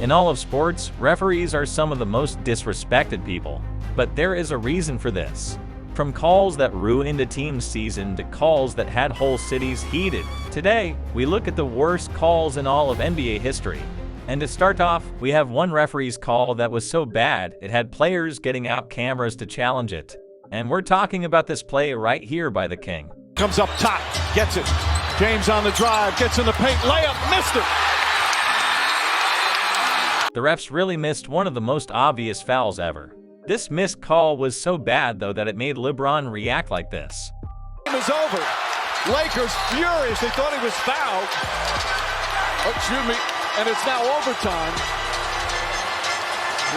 In all of sports, referees are some of the most disrespected people. But there is a reason for this. From calls that ruined a team's season to calls that had whole cities heated. Today, we look at the worst calls in all of NBA history. And to start off, we have one referee's call that was so bad it had players getting out cameras to challenge it. And we're talking about this play right here by the King. Comes up top, gets it. James on the drive, gets in the paint, layup, missed it. The refs really missed one of the most obvious fouls ever. This missed call was so bad though that it made LeBron react like this. Game is over. Lakers furious. They thought he was fouled. Oh, excuse me. And it's now overtime.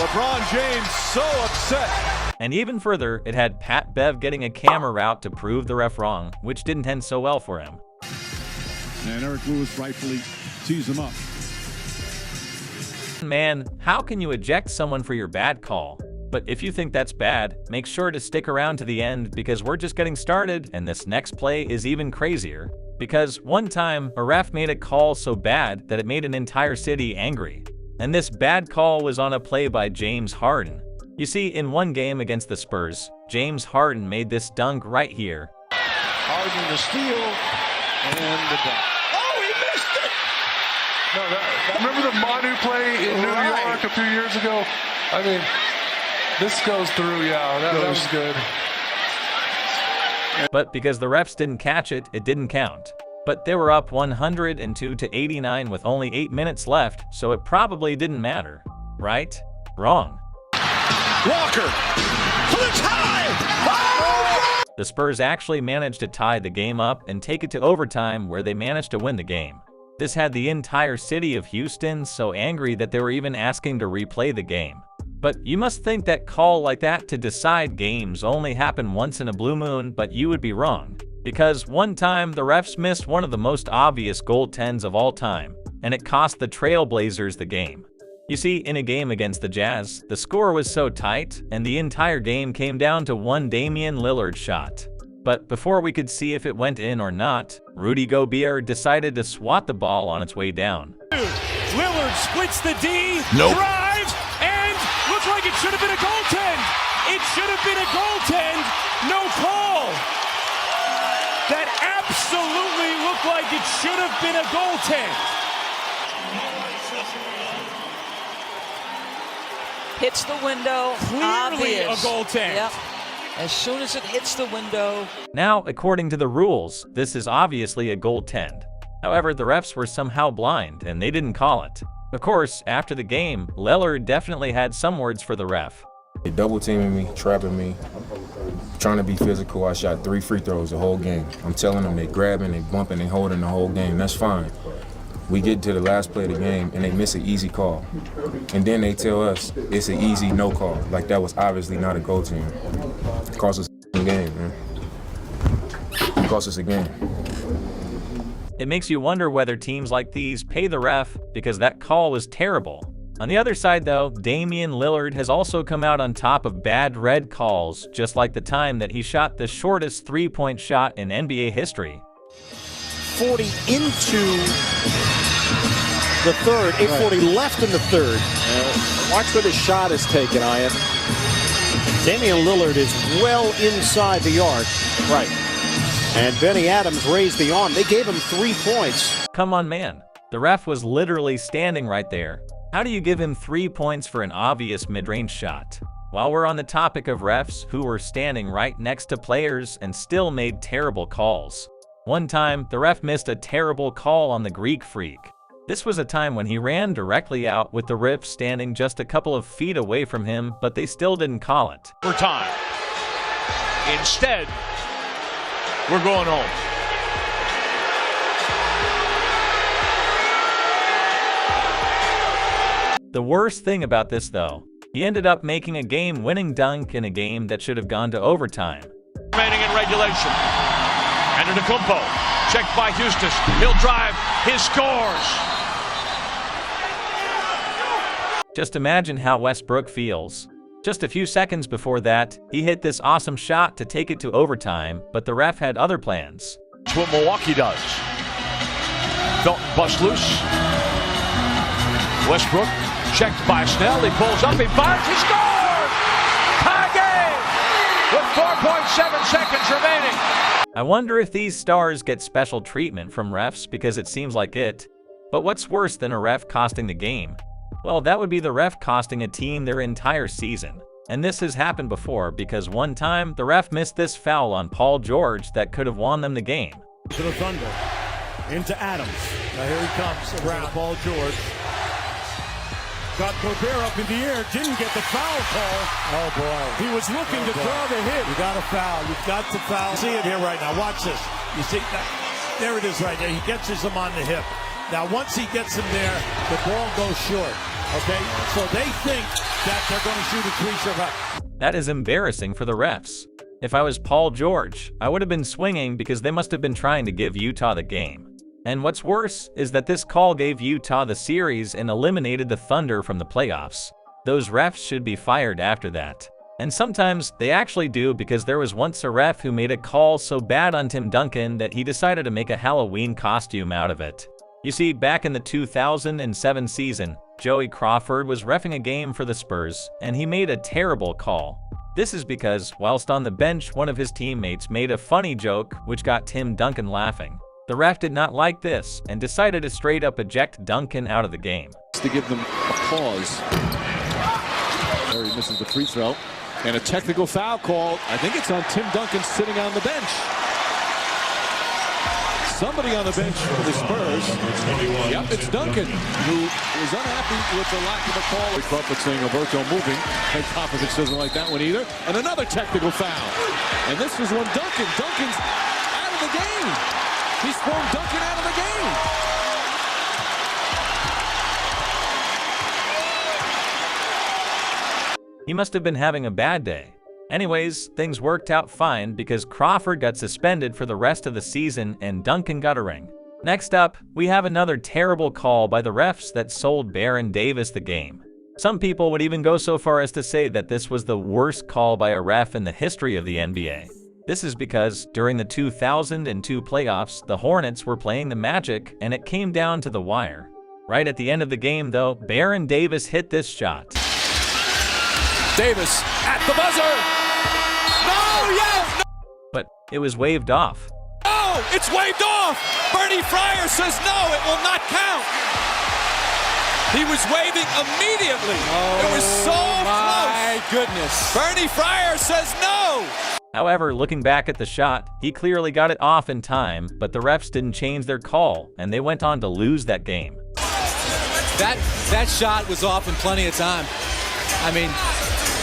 LeBron James so upset. And even further, it had Pat Bev getting a camera route to prove the ref wrong, which didn't end so well for him. And Eric Lewis rightfully tees him up. Man, how can you eject someone for your bad call? But if you think that's bad, make sure to stick around to the end because we're just getting started and this next play is even crazier. Because one time, a ref made a call so bad that it made an entire city angry. And this bad call was on a play by James Harden. You see, in one game against the Spurs, James Harden made this dunk right here. Harden the steal and the dunk. Oh, he missed it! No, remember the Manu play in New York a few years ago? I mean, this goes through, yeah, that was good. But because the refs didn't catch it, it didn't count. But they were up 102-89 with only 8 minutes left, so it probably didn't matter. Right? Wrong. Walker for the tie! Oh! The Spurs actually managed to tie the game up and take it to overtime where they managed to win the game. This had the entire city of Houston so angry that they were even asking to replay the game. But you must think that call like that to decide games only happen once in a blue moon, but you would be wrong. Because one time the refs missed one of the most obvious goaltends of all time, and it cost the Trailblazers the game. You see, in a game against the Jazz, the score was so tight, and the entire game came down to one Damian Lillard shot. But before we could see if it went in or not, Rudy Gobert decided to swat the ball on its way down. Lillard splits the D, Nope. drives, and looks like it should have been a goaltend. It should have been a goaltend, no call. That absolutely looked like it should have been a goaltend. Hits the window, Clearly obvious. a goaltend. Yep. As soon as it hits the window. Now, according to the rules, this is obviously a goaltend. However, the refs were somehow blind and they didn't call it. Of course, after the game, Lillard definitely had some words for the ref. They double teaming me, trapping me, trying to be physical. I shot 3 free throws the whole game. I'm telling them they grabbing, they bumping, they holding the whole game. That's fine. We get to the last play of the game and they miss an easy call. And then they tell us it's an easy no call. Like that was obviously not a goal team. It cost us a game, man. It cost us a game. It makes you wonder whether teams like these pay the ref because that call was terrible. On the other side though, Damian Lillard has also come out on top of bad red calls, just like the time that he shot the shortest three-point shot in NBA history. 40 into the third, 8:40 left in the third. Watch where the shot is taken, Ian. Damian Lillard is well inside the arc. Right. And Benny Adams raised the arm. They gave him 3 points. Come on, man. The ref was literally standing right there. How do you give him 3 points for an obvious mid-range shot? While we're on the topic of refs who were standing right next to players and still made terrible calls. One time, the ref missed a terrible call on the Greek Freak. This was a time when he ran directly out with the ref standing just a couple of feet away from him, but they still didn't call it. For time. Instead, we're going home. The worst thing about this though, he ended up making a game-winning dunk in a game that should have gone to overtime. Remaining in regulation. Antetokounmpo, checked by Houston. He'll drive, he scores. Just imagine how Westbrook feels. Just a few seconds before that, he hit this awesome shot to take it to overtime, but the ref had other plans. That's what Milwaukee does. Felton busts loose. Westbrook Checked by Snell. He pulls up. He fires. He scores! Tie game with 4.7 seconds remaining. I wonder if these stars get special treatment from refs because it seems like it. But what's worse than a ref costing the game? Well, that would be the ref costing a team their entire season. And this has happened before because one time the ref missed this foul on Paul George that could have won them the game. To the Thunder, into Adams. Now here he comes around Paul George. Got Gobert up in the air, didn't get the foul call. Oh boy. He was looking to draw the hit. You got to foul, you've got to foul. See it here right now, watch this. You see, there it is right there. He gets him on the hip. Now once he gets him there, the ball goes short. Okay, so they think that they're going to shoot a three-shot. That is embarrassing for the refs. If I was Paul George, I would have been swinging because they must have been trying to give Utah the game. And what's worse is that this call gave Utah the series and eliminated the Thunder from the playoffs. Those refs should be fired after that. And sometimes they actually do because there was once a ref who made a call so bad on Tim Duncan that he decided to make a Halloween costume out of it. You see, back in the 2007 season, Joey Crawford was reffing a game for the Spurs, and he made a terrible call. This is because, whilst on the bench, one of his teammates made a funny joke which got Tim Duncan laughing. The ref did not like this and decided to straight up eject Duncan out of the game. To give them applause. There he misses the free throw. And a technical foul call. I think it's on Tim Duncan sitting on the bench. Somebody on the bench for the Spurs. Yep, it's Duncan, who is unhappy with the lack of a call. Crawford saying Alberto moving. Hank Popovich doesn't like that one either. And another technical foul. And this was when Duncan's out of the game. He's thrown Duncan out of the game. He must have been having a bad day. Anyways, things worked out fine because Crawford got suspended for the rest of the season and Duncan got a ring. Next up, we have another terrible call by the refs that sold Baron Davis the game. Some people would even go so far as to say that this was the worst call by a ref in the history of the NBA. This is because during the 2002 playoffs, the Hornets were playing the Magic and it came down to the wire. Right at the end of the game though, Baron Davis hit this shot. Davis at the buzzer. No, yes! No. But it was waved off. Oh, it's waved off! Bernie Fryer says no, it will not count. He was waving immediately. Oh, it was so close. My goodness. Bernie Fryer says no! However, looking back at the shot, he clearly got it off in time, but the refs didn't change their call, and they went on to lose that game. That shot was off in plenty of time. I mean,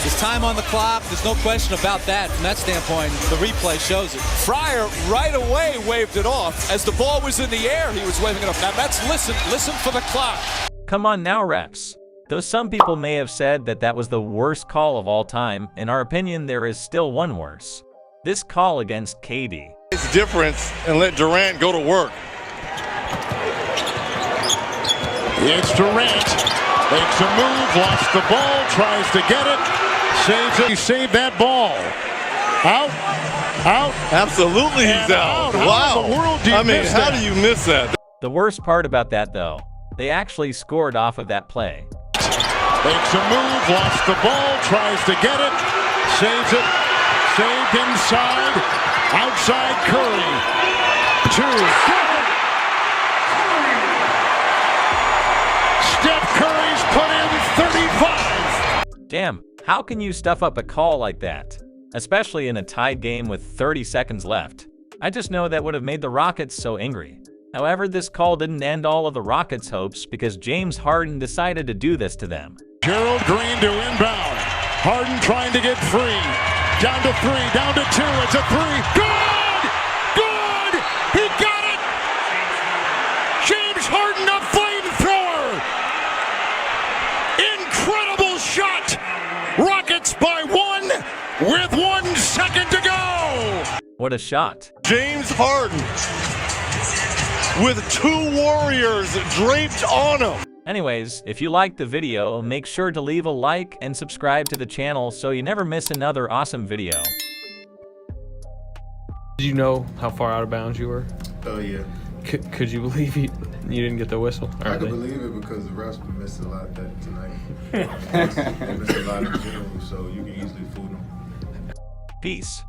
there's time on the clock. There's no question about that. From that standpoint, the replay shows it. Fryer right away waved it off. As the ball was in the air, he was waving it off. Now that's listen for the clock. Come on now, refs. Though some people may have said that that was the worst call of all time, in our opinion, there is still one worse. This call against KD. It's difference and let Durant go to work. It's Durant. Makes a move, lost the ball, tries to get it, saves it. He saved that ball. Out. Absolutely, he's out. Wow. How in the world do you miss how that? do you miss that? The worst part about that, though, they actually scored off of that play. Makes a move, lost the ball, tries to get it, saves it, saved inside, outside Curry. 2. Steph Curry's put in 35. Damn, how can you stuff up a call like that? Especially in a tied game with 30 seconds left. I just know that would have made the Rockets so angry. However, this call didn't end all of the Rockets' hopes because James Harden decided to do this to them. Gerald Green to inbound. Harden trying to get free. Down to 3, down to 2. It's a 3. Good! Good! He got it! James Harden, a flamethrower! Incredible shot! Rockets by 1 with 1 second to go! What a shot. James Harden with 2 Warriors draped on him. Anyways, if you liked the video, make sure to leave a like and subscribe to the channel so you never miss another awesome video. Did you know how far out of bounds you were? Oh yeah. Could you believe you didn't get the whistle? I can believe it because the refs missed a lot that tonight. They missed a lot in general, so you can easily fool them. Peace.